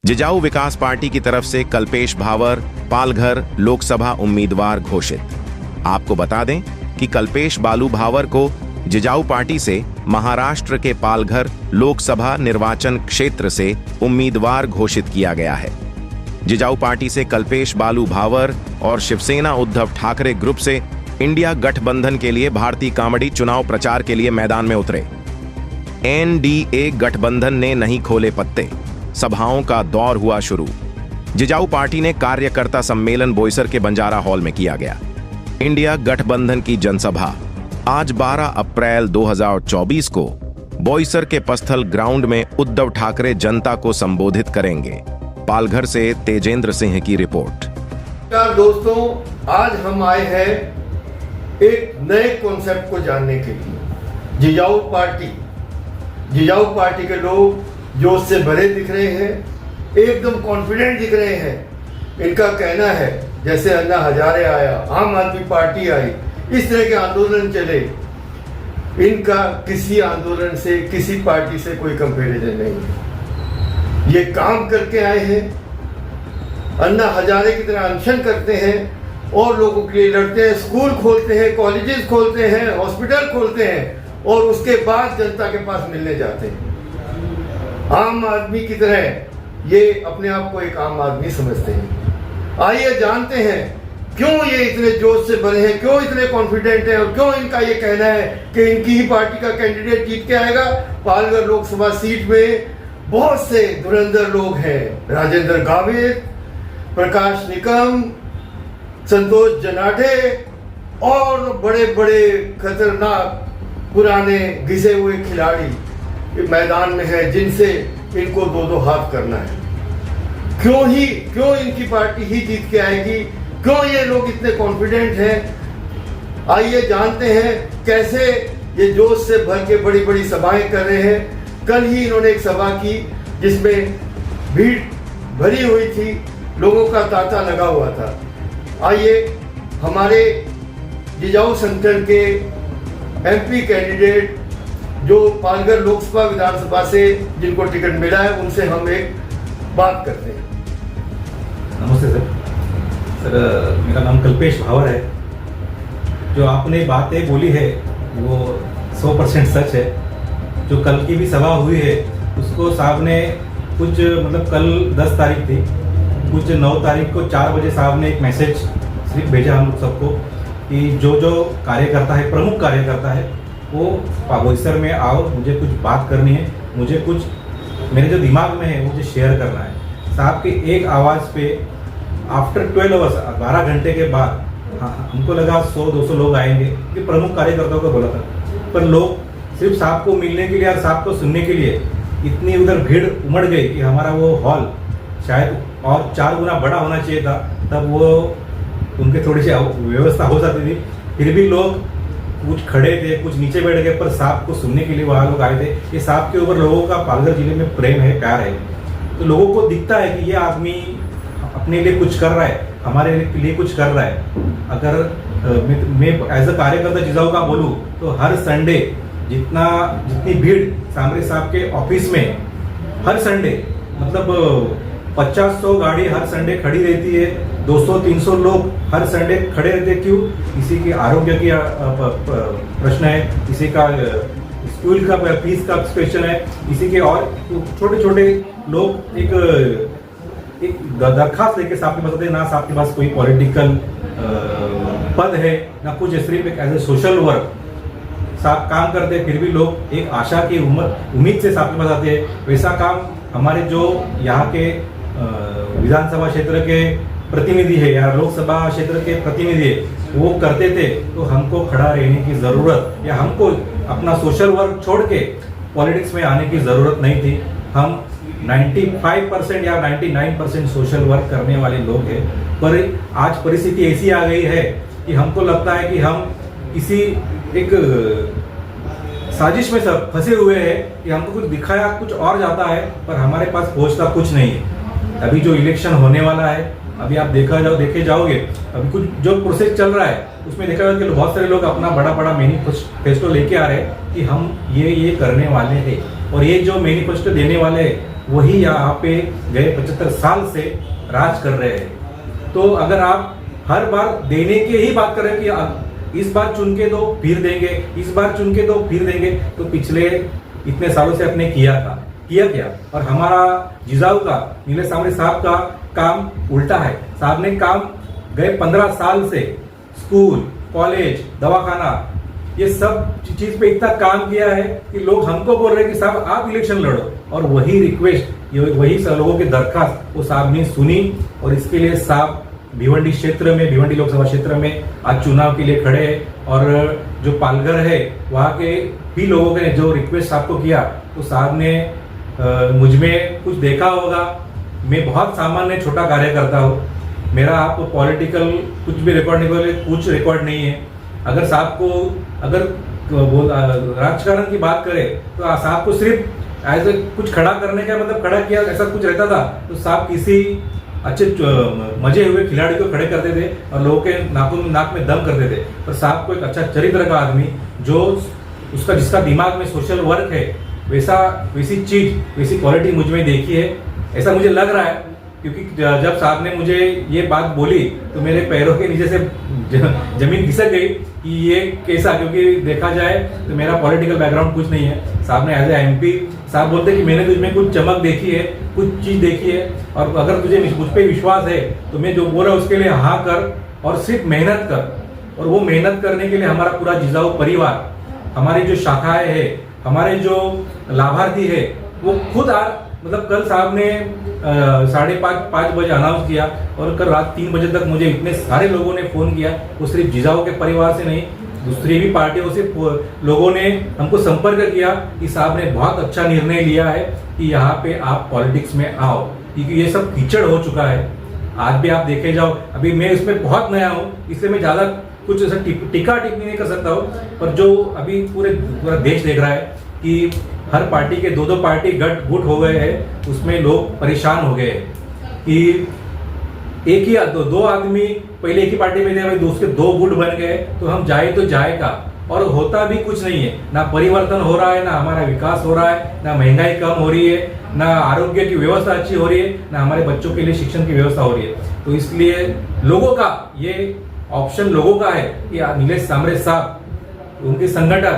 जिजाऊ विकास party की तरफ से कल्पेश भावर पालघर लोकसभा उम्मीदवार घोषित। आपको बता दें कि कल्पेश बालू भावर को जिजाऊ पार्टी से महाराष्ट्र के पालघर लोकसभा निर्वाचन क्षेत्र से उम्मीदवार घोषित किया गया है। जिजाऊ पार्टी से कल्पेश बालू भावर और शिवसेना उद्धव ठाकरे ग्रुप से इंडिया गठबंधन के लिए भारतीय कॉमेडी चुनाव प्रचार के लिए मैदान में उतरे। एनडीए गठबंधन ने नहीं खोले पत्ते, सभाओं का दौर हुआ शुरू। जिजाऊ पार्टी ने कार्यकर्ता सम्मेलन बोईसर के बंजारा हॉल में किया गया। इंडिया गठबंधन की जनसभा आज 12 अप्रैल 2024 को बोईसर के पस्थल ग्राउंड में उद्धव ठाकरे जनता को संबोधित करेंगे। पालघर से तेजेंद्र सिंह की रिपोर्ट। नमस्कार दोस्तों, आज हम आए हैं एक नए कॉन्सेप्ट को जानने के लिए। जिजाऊ पार्टी के लोग जोश से भरे दिख रहे हैं, एकदम कॉन्फिडेंट दिख रहे हैं। इनका कहना है जैसे अन्ना हजारे आया, आम आदमी पार्टी आई, इस तरह के आंदोलन चले। इनका किसी आंदोलन से, किसी पार्टी से कोई कंपैरिजन नहीं है। ये काम करके आए हैं, अन्ना हजारे की तरह अनशन करते हैं और लोगों के लिए लड़ते हैं, स्कूल खोलते हैं, कॉलेजेस खोलते हैं, हॉस्पिटल खोलते हैं और उसके बाद जनता के पास मिलने जाते हैं। आम आदमी की तरह ये अपने आप को एक आम आदमी समझते हैं। आइए जानते हैं क्यों ये इतने जोश से भरे हैं, क्यों इतने कॉन्फिडेंट हैं और क्यों इनका ये कहना है कि इनकी ही पार्टी का कैंडिडेट जीत के आएगा। पालघर लोकसभा सीट में बहुत से धुरंधर लोग हैं, राजेंद्र गावित, प्रकाश निकम, संतोष जनाडे और बड़े बड़े खतरनाक पुराने घिसे हुए खिलाड़ी मैदान में है, जिनसे इनको दो हाथ करना है। क्यों इनकी पार्टी ही जीत के आएगी, क्यों ये लोग इतने कॉन्फिडेंट हैं। आइए जानते हैं कैसे ये जोश से भर के बड़ी बड़ी सभाएं कर रहे हैं। कल ही इन्होंने एक सभा की जिसमें भीड़ भरी हुई थी, लोगों का तांता लगा हुआ था। आइए हमारे जिजाऊ संगठन के एमपी कैंडिडेट जो पालघर लोकसभा विधानसभा से जिनको टिकट मिला है, उनसे हम एक बात करते हैं। नमस्ते सर, मेरा नाम कल्पेश भावर है। जो आपने बातें बोली है वो 100% सच है। जो कल की भी सभा हुई है उसको साहब ने कुछ कल 10 तारीख थी, कुछ 9 तारीख को 4 बजे साहब ने एक मैसेज सिर्फ भेजा हम लोग सबको कि जो कार्यकर्ता है, प्रमुख कार्यकर्ता है, वो बोईसर में आओ, मुझे कुछ बात करनी है, मुझे कुछ मेरे जो दिमाग में है मुझे शेयर करना है। साहब के एक आवाज़ पे आफ्टर 12 आवर्स, 12 घंटे के बाद हमको लगा 100-200 लोग आएंगे, कि प्रमुख कार्यकर्ताओं को बोला था, पर लोग सिर्फ साहब को मिलने के लिए और साहब को सुनने के लिए इतनी उधर भीड़ उमड़ गई कि हमारा वो हॉल शायद और 4 गुना बड़ा होना चाहिए था, तब वो उनके थोड़ी सी व्यवस्था हो जाती थी। फिर भी लोग कुछ खड़े थे, कुछ नीचे बैठ गए, पर साहब को सुनने के लिए वहाँ लोग आए थे। ये साहब के ऊपर लोगों का पालघर जिले में प्रेम है, प्यार है। तो लोगों को दिखता है कि ये आदमी अपने लिए कुछ कर रहा है, हमारे लिए कुछ कर रहा है। अगर मैं एज अ कार्यकर्ता जिजाऊ का बोलूँ तो हर संडे जितनी भीड़ सांबरे साहब के ऑफिस में हर संडे 50-100 गाड़ी हर संडे खड़ी रहती है, 200-300 लोग हर संडे खड़े रहते। क्यों? किसी के आरोग्य की प्रश्न है, किसी का स्कूल का फीस का क्वेश्चन है, किसी के और छोटे छोटे लोग एक दरखास्त लेके साहब के पास आते हैं। ना साहब के पास कोई पॉलिटिकल पद है, ना कुछ, सिर्फ एक एज ए सोशल वर्क साहब काम करते हैं। फिर भी लोग एक आशा की उम्मीद से साहब के पास आते हैं। वैसा काम हमारे जो यहाँ के विधानसभा क्षेत्र के प्रतिनिधि है या लोकसभा क्षेत्र के प्रतिनिधि है वो करते थे। तो हमको खड़ा रहने की ज़रूरत या हमको अपना सोशल वर्क छोड़ के पॉलिटिक्स में आने की ज़रूरत नहीं थी। हम 95% या 99% सोशल वर्क करने वाले लोग हैं। पर आज परिस्थिति ऐसी आ गई है कि हमको लगता है कि हम किसी एक साजिश में सब फंसे हुए हैं कि हमको कुछ दिखाया कुछ और जाता है, पर हमारे पास पहुंचता कुछ नहीं है। अभी जो इलेक्शन होने वाला है, अभी आप देखे जाओगे, अभी कुछ जो प्रोसेस चल रहा है उसमें देखा जाए कि बहुत सारे लोग अपना बड़ा मैनिफेस्टो लेके आ रहे हैं कि हम ये करने वाले हैं। और ये जो मैनिफेस्टो देने वाले हैं वही यहाँ पे गए 75 साल से राज कर रहे हैं। तो अगर आप हर बार देने की ही बात कर रहे हैं कि इस बार चुन के दो फिर देंगे, इस बार चुन के दो फिर देंगे, तो पिछले इतने सालों से आपने किया क्या? और हमारा जिजाऊ का, नीलेश सांवरे साहब का काम उल्टा है। साहब ने काम गए 15 साल से स्कूल, कॉलेज, दवाखाना, ये सब चीज पे इतना काम किया है कि लोग हमको बोल रहे हैं कि साहब आप इलेक्शन लड़ो, और वही रिक्वेस्ट, वही लोगों की दरखास्त वो साहब ने सुनी, और इसके लिए साहब भिवंडी क्षेत्र में, भिवंडी लोकसभा क्षेत्र में आज चुनाव के लिए खड़े हैं। और जो पालघर है वहाँ के भी लोगों ने जो रिक्वेस्ट आपको किया, तो साहब ने मुझ में कुछ देखा होगा। मैं बहुत सामान्य छोटा कार्यकर्ता हूँ, मेरा आप पॉलिटिकल कुछ भी रिकॉर्ड नहीं बोले, कुछ रिकॉर्ड नहीं है। अगर साहब को अगर राजकारण की बात करें तो साहब को सिर्फ ऐसे कुछ खड़ा करने का मतलब खड़ा किया ऐसा कुछ रहता था, तो साहब किसी अच्छे मजे हुए खिलाड़ी को खड़े करते थे और लोगों के नाक में दम करते थे। पर साहब को एक अच्छा चरित्र का आदमी, जो उसका जिसका दिमाग में सोशल वर्क है, वैसी चीज, वैसी क्वालिटी मुझ में देखी है, ऐसा मुझे लग रहा है। क्योंकि जब साहब ने मुझे ये बात बोली तो मेरे पैरों के नीचे से जमीन खिसक गई कि ये कैसा, क्योंकि देखा जाए तो मेरा पॉलिटिकल बैकग्राउंड कुछ नहीं है। साहब ने एज ए MP साहब बोलते कि मैंने तुझमें कुछ चमक देखी है, कुछ चीज देखी है, और अगर तुझे मुझ पर विश्वास है तो मैं जो बोल रहा हूँ उसके लिए हाँ कर और सिर्फ मेहनत कर। और वो मेहनत करने के लिए हमारा पूरा जिजाऊ परिवार, हमारी जो शाखाएं है, हमारे जो लाभार्थी है, वो खुद मतलब कल साहब ने 5:30 बजे अनाउंस किया, और कल रात 3 बजे तक मुझे इतने सारे लोगों ने फोन किया। वो सिर्फ जिजाऊ के परिवार से नहीं, दूसरी भी पार्टियों से लोगों ने हमको संपर्क किया कि साहब ने बहुत अच्छा निर्णय लिया है कि यहाँ पे आप पॉलिटिक्स में आओ, क्योंकि ये सब कीचड़ हो चुका है। आज भी आप देखे जाओ, अभी मैं इसमें बहुत नया हूँ, इसलिए मैं ज्यादा कुछ ऐसा टिप्पणी नहीं कर सकता हूँ। पर जो अभी पूरा देश देख रहा है कि हर पार्टी के 2-2 पार्टी गुट हो गए हैं, उसमें लोग परेशान हो गए हैं कि एक ही दो आदमी पहले एक ही पार्टी में थे, भाई दूसरे 2 गुट बन गए, तो हम जाए तो जाएगा, और होता भी कुछ नहीं है। ना परिवर्तन हो रहा है, ना हमारा विकास हो रहा है, ना महंगाई कम हो रही है, ना आरोग्य की व्यवस्था अच्छी हो रही है, ना हमारे बच्चों के लिए शिक्षण की व्यवस्था हो रही है। तो इसलिए लोगों का ये ऑप्शन लोगों का है कि नीलेश सांवरे साहब, उनके संगठन